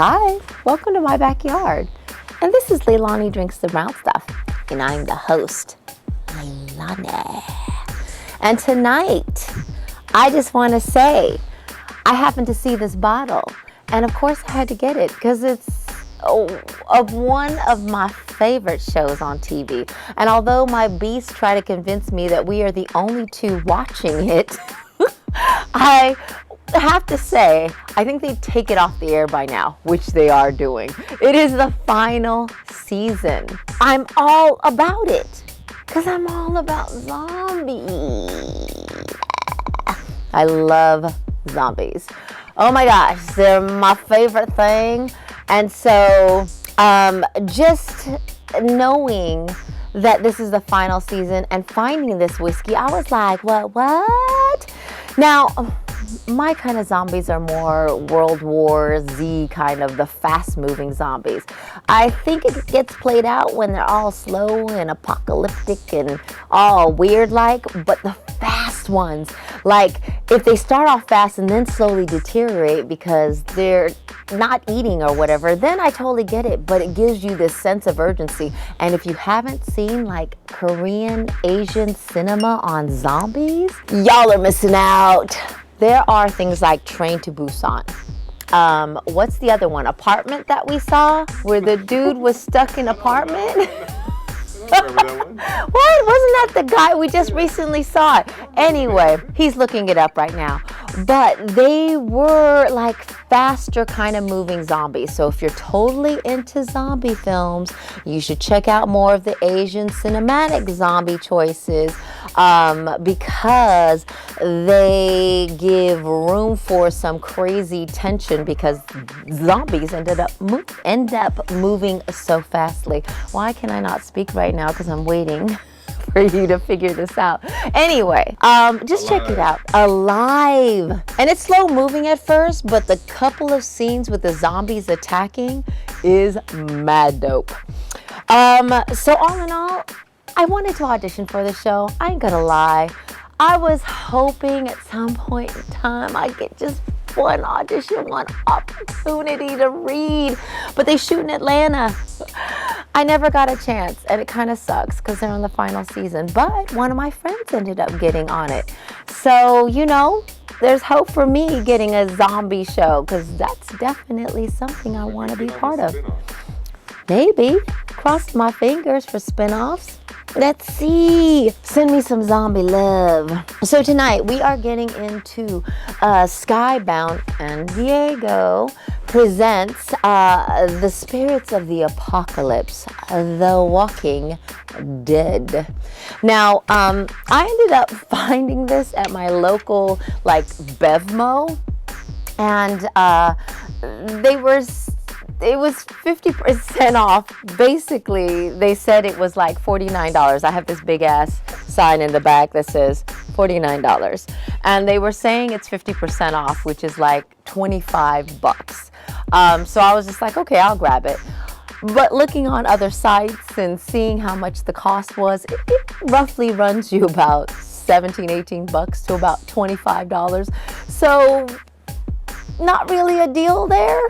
Hi, welcome to my backyard. And this is Leilani Drinks the Brown Stuff, and I'm the host, Leilani. And tonight, I just want to say, I happened to see this bottle, and of course I had to get it because it's of one of my favorite shows on TV. And although my beasts try to convince me that we are the only two watching it, I have to say, I think they take it off the air by now, which they are doing. It is the final season. I'm all about it because I'm all about zombies. I love zombies. Oh my gosh, they're my favorite thing. And so just knowing that this is the final season and finding this whiskey, I was like, what? Now, my kind of zombies are more World War Z kind of the fast-moving zombies. I think it gets played out when they're all slow and apocalyptic and all weird-like, but the fast ones, like if they start off fast and then slowly deteriorate because they're not eating or whatever, then I totally get it, but it gives you this sense of urgency. And if you haven't seen like Korean, Asian cinema on zombies, y'all are missing out. There are things like Train to Busan. What's the other one? Apartment that we saw where the dude was stuck in apartment? What? Wasn't that the guy we just recently saw? Anyway, he's looking it up right now. But they were like faster kind of moving zombies. So if you're totally into zombie films, you should check out more of the Asian cinematic zombie choices because they give room for some crazy tension because zombies end up moving so fastly. Why can I not speak right now? Because I'm waiting for you to figure this out. Anyway, just check it out. Alive. And it's slow moving at first, but the couple of scenes with the zombies attacking is mad dope. So all in all, I wanted to audition for the show. I ain't gonna lie. I was hoping at some point in time I get just one audition, one opportunity to read, but they shoot in Atlanta. I never got a chance, and it kind of sucks because they're on the final season, but one of my friends ended up getting on it. So, you know, there's hope for me getting a zombie show because that's definitely something I want to be part of. Maybe. Cross my fingers for spinoffs. Let's see. Send me some zombie love. So tonight we are getting into Skybound and Diego presents The Spirits of the Apocalypse, The Walking Dead. Now, I ended up finding this at my local like Bevmo, and it was 50% off. Basically, they said it was like $49. I have this big ass sign in the back that says $49. And they were saying it's 50% off, which is like $25. So I was just like, okay, I'll grab it. But looking on other sites and seeing how much the cost was, it roughly runs you about $17-18 to about $25. So not really a deal there.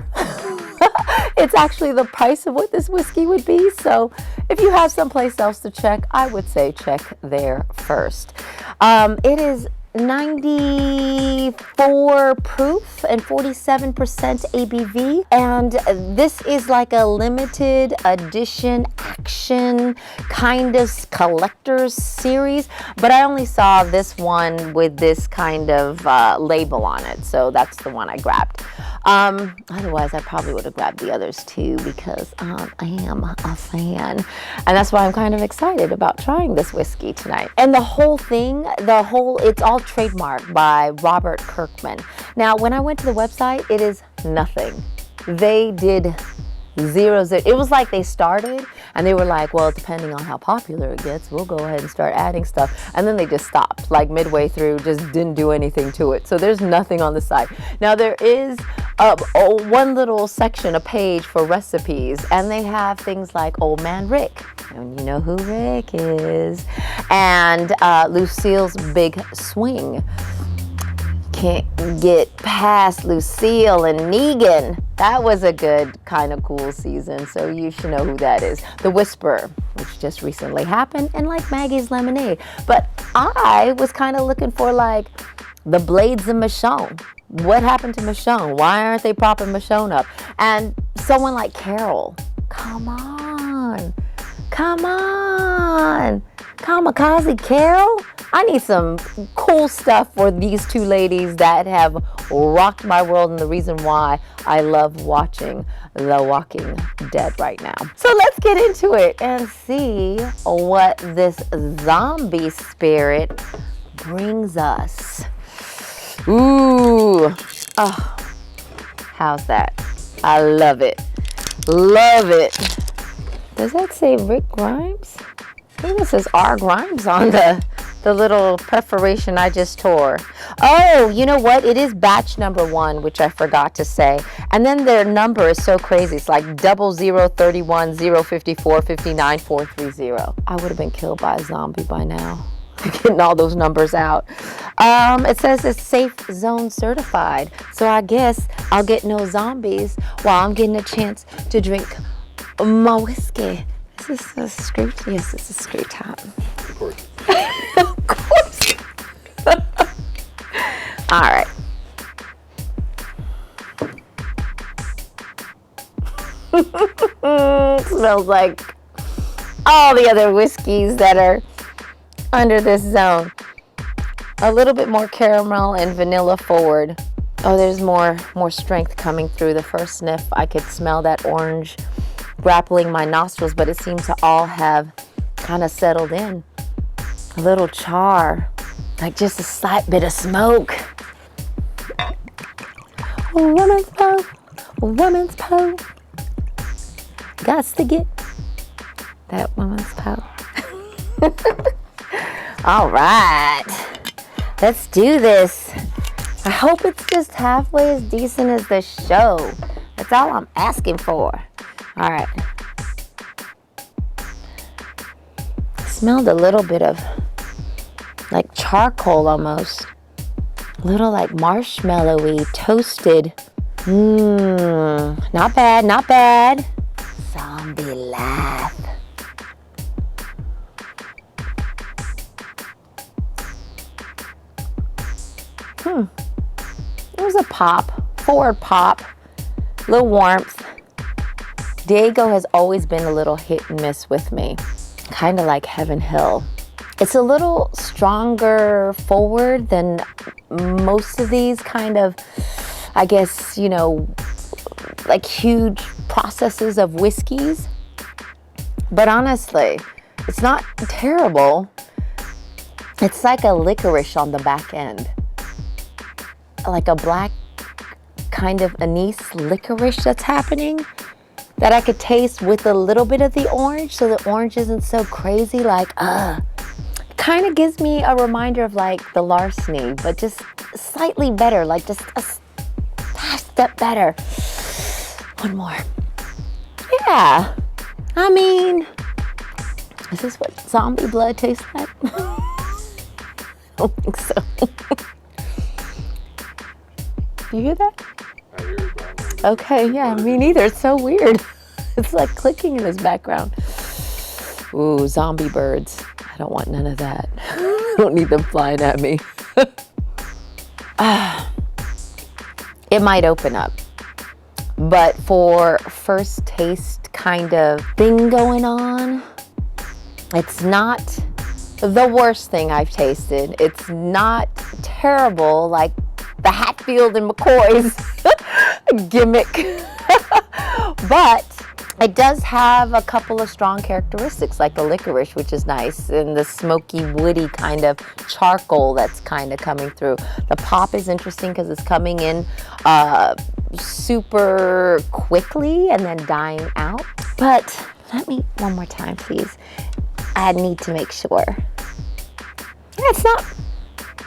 It's actually the price of what this whiskey would be. So if you have someplace else to check, I would say check there first. It is 94 proof and 47% ABV, and this is like a limited edition action kind of collector's series, but I only saw this one with this kind of label on it, so that's the one I grabbed. Otherwise I probably would have grabbed the others too because I am a fan, and that's why I'm kind of excited about trying this whiskey tonight. And the whole thing, it's all trademarked by Robert Kirkman. Now, when I went to the website, it is nothing. They did zero. It was like they started and they were like, well, depending on how popular it gets, we'll go ahead and start adding stuff. And then they just stopped, like midway through, just didn't do anything to it. So there's nothing on the site. Now there is one little section, a page for recipes, and they have things like Old Man Rick, and you know who Rick is, and Lucille's Big Swing. can't get past Lucille and Negan. That was a good, kind of cool season, so you should know who that is. The Whisperer, which just recently happened, and like Maggie's Lemonade. But I was kind of looking for like the Blades of Michonne. What happened to Michonne? Why aren't they propping Michonne up? And someone like Carol. Come on. Come on. Kamikaze Carol? I need some cool stuff for these two ladies that have rocked my world and the reason why I love watching The Walking Dead right now. So let's get into it and see what this zombie spirit brings us. Ooh. Oh, how's that? I love it. Love it. Does that say Rick Grimes? I think it says R. Grimes on the little perforation I just tore. Oh, you know what? It is batch number 1, which I forgot to say. And then their number is so crazy. It's like 0031 054 59 430. I would have been killed by a zombie by now. Getting all those numbers out. It says it's safe zone certified. So I guess I'll get no zombies while I'm getting a chance to drink my whiskey. Is this a screw? Yes, it's a screw top. Of course. Of course. All right. Smells like all the other whiskeys that are under this zone. A little bit more caramel and vanilla forward. Oh, there's more strength coming through. The first sniff, I could smell that orange grappling my nostrils, but it seems to all have kind of settled in. A little char, like just a slight bit of smoke. Woman's po, woman's po. Gots to get that woman's po. All right, let's do this. I hope it's just halfway as decent as the show. That's all I'm asking for. All right. Smelled a little bit of like charcoal almost. A little like marshmallowy, toasted. Not bad, not bad. Zombie laugh. It was a pop, forward pop, a little warmth. Diego has always been a little hit and miss with me, kind of like Heaven Hill. It's a little stronger forward than most of these kind of, I guess, you know, like huge processes of whiskeys. But honestly, it's not terrible. It's like a licorice on the back end. Like a black kind of anise licorice that's happening that I could taste with a little bit of the orange, so the orange isn't so crazy, like, kind of gives me a reminder of like the larceny, but just slightly better, like just a step better. One more. Yeah, I mean, is this what zombie blood tastes like? I don't think so. You hear that? I hear it. Okay, yeah, me neither. It's so weird. It's like clicking in this background. Ooh, zombie birds. I don't want none of that. I don't need them flying at me. It might open up. But for first taste kind of thing going on, it's not the worst thing I've tasted. It's not terrible like the Hatfield and McCoy's gimmick. But it does have a couple of strong characteristics, like the licorice, which is nice, and the smoky, woody kind of charcoal that's kind of coming through. The pop is interesting because it's coming in super quickly and then dying out. But let me, one more time, please. I need to make sure. It's not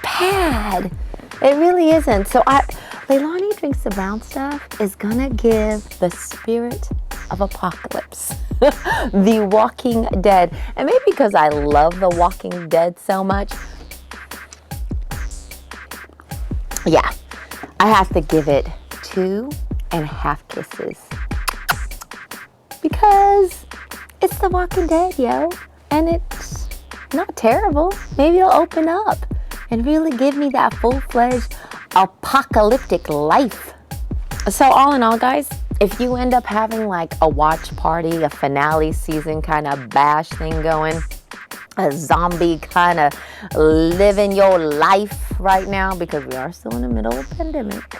bad. It really isn't. So Leilani Drinks the Brown Stuff is gonna give the spirit of apocalypse. The Walking Dead. And maybe because I love The Walking Dead so much, Yeah, I have to give it 2.5 kisses. Because it's The Walking Dead, yo. And it's not terrible. Maybe it'll open up and really give me that full-fledged apocalyptic life. So all in all, guys, if you end up having like a watch party, a finale season kind of bash thing going, a zombie kind of living your life right now, because we are still in the middle of a pandemic,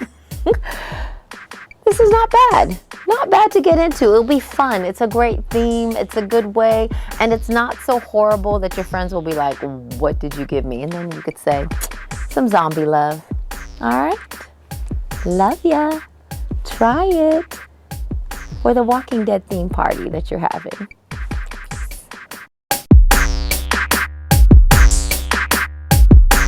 this is not bad. Not bad to get into. It'll be fun. It's a great theme. It's a good way. And it's not so horrible that your friends will be like, what did you give me? And then you could say, some zombie love. All right? Love ya. Try it for the Walking Dead theme party that you're having.